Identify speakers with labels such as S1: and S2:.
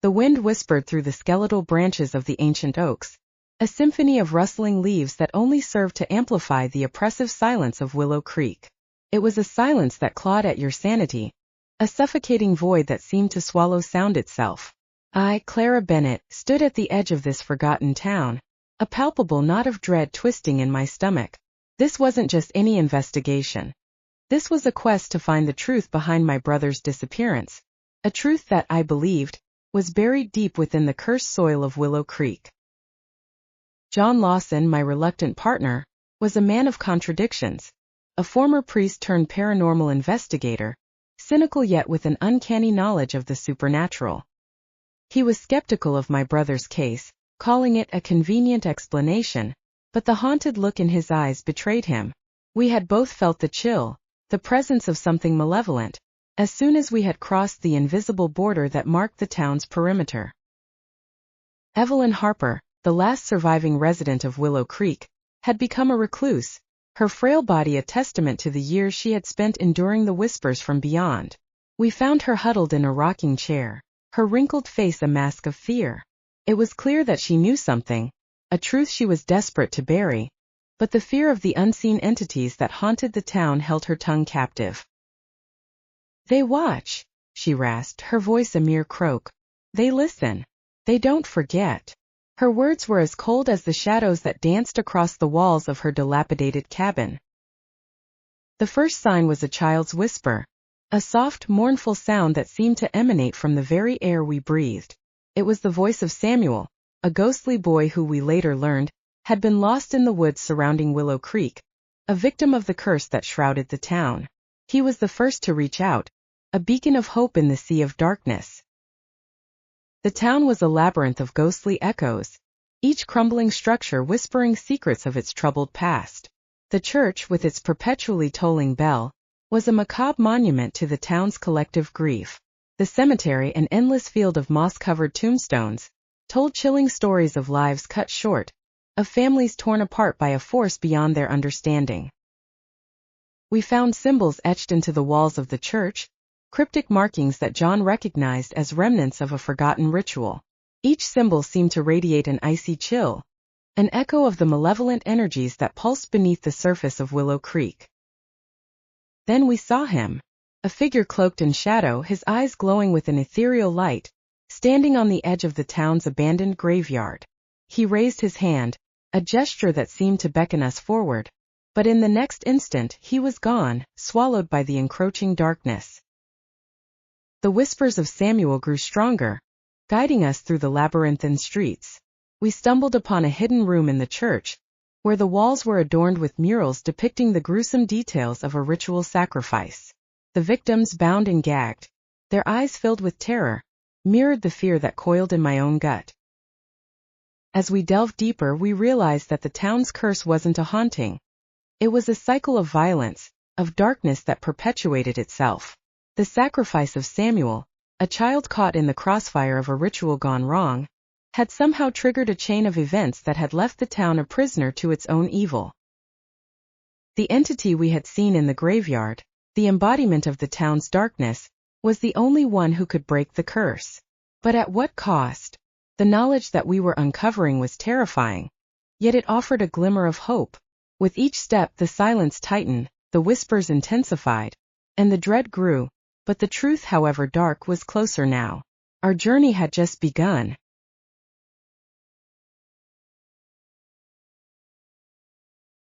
S1: The wind whispered through the skeletal branches of the ancient oaks, a symphony of rustling leaves that only served to amplify the oppressive silence of Willow Creek. It was a silence that clawed at your sanity, a suffocating void that seemed to swallow sound itself. I, Clara Bennett, stood at the edge of this forgotten town, a palpable knot of dread twisting in my stomach. This wasn't just any investigation. This was a quest to find the truth behind my brother's disappearance, a truth that, I believed, was buried deep within the cursed soil of Willow Creek. John Lawson, my reluctant partner, was a man of contradictions, a former priest turned paranormal investigator, cynical yet with an uncanny knowledge of the supernatural. He was skeptical of my brother's case, calling it a convenient explanation, but the haunted look in his eyes betrayed him. We had both felt the chill, the presence of something malevolent, as soon as we had crossed the invisible border that marked the town's perimeter. Evelyn Harper, the last surviving resident of Willow Creek, had become a recluse, her frail body a testament to the years she had spent enduring the whispers from beyond. We found her huddled in a rocking chair, her wrinkled face a mask of fear. It was clear that she knew something, a truth she was desperate to bury, but the fear of the unseen entities that haunted the town held her tongue captive. "They watch," she rasped, her voice a mere croak. "They listen. They don't forget." Her words were as cold as the shadows that danced across the walls of her dilapidated cabin. The first sign was a child's whisper, a soft, mournful sound that seemed to emanate from the very air we breathed. It was the voice of Samuel, a ghostly boy who we later learned had been lost in the woods surrounding Willow Creek, a victim of the curse that shrouded the town. He was the first to reach out, a beacon of hope in the sea of darkness. The town was a labyrinth of ghostly echoes, each crumbling structure whispering secrets of its troubled past. The church, with its perpetually tolling bell, was a macabre monument to the town's collective grief. The cemetery, an endless field of moss-covered tombstones, told chilling stories of lives cut short, of families torn apart by a force beyond their understanding. We found symbols etched into the walls of the church, cryptic markings that John recognized as remnants of a forgotten ritual. Each symbol seemed to radiate an icy chill, an echo of the malevolent energies that pulsed beneath the surface of Willow Creek. Then we saw him, a figure cloaked in shadow, his eyes glowing with an ethereal light, standing on the edge of the town's abandoned graveyard. He raised his hand, a gesture that seemed to beckon us forward, but in the next instant he was gone, swallowed by the encroaching darkness. The whispers of Samuel grew stronger, guiding us through the labyrinthine streets. We stumbled upon a hidden room in the church, where the walls were adorned with murals depicting the gruesome details of a ritual sacrifice. The victims, bound and gagged, their eyes filled with terror, mirrored the fear that coiled in my own gut. As we delved deeper, we realized that the town's curse wasn't a haunting. It was a cycle of violence, of darkness that perpetuated itself. The sacrifice of Samuel, a child caught in the crossfire of a ritual gone wrong, had somehow triggered a chain of events that had left the town a prisoner to its own evil. The entity we had seen in the graveyard, the embodiment of the town's darkness, was the only one who could break the curse. But at what cost? The knowledge that we were uncovering was terrifying, yet it offered a glimmer of hope. With each step the silence tightened, the whispers intensified, and the dread grew, but the truth, however dark, was closer now. Our journey had just begun.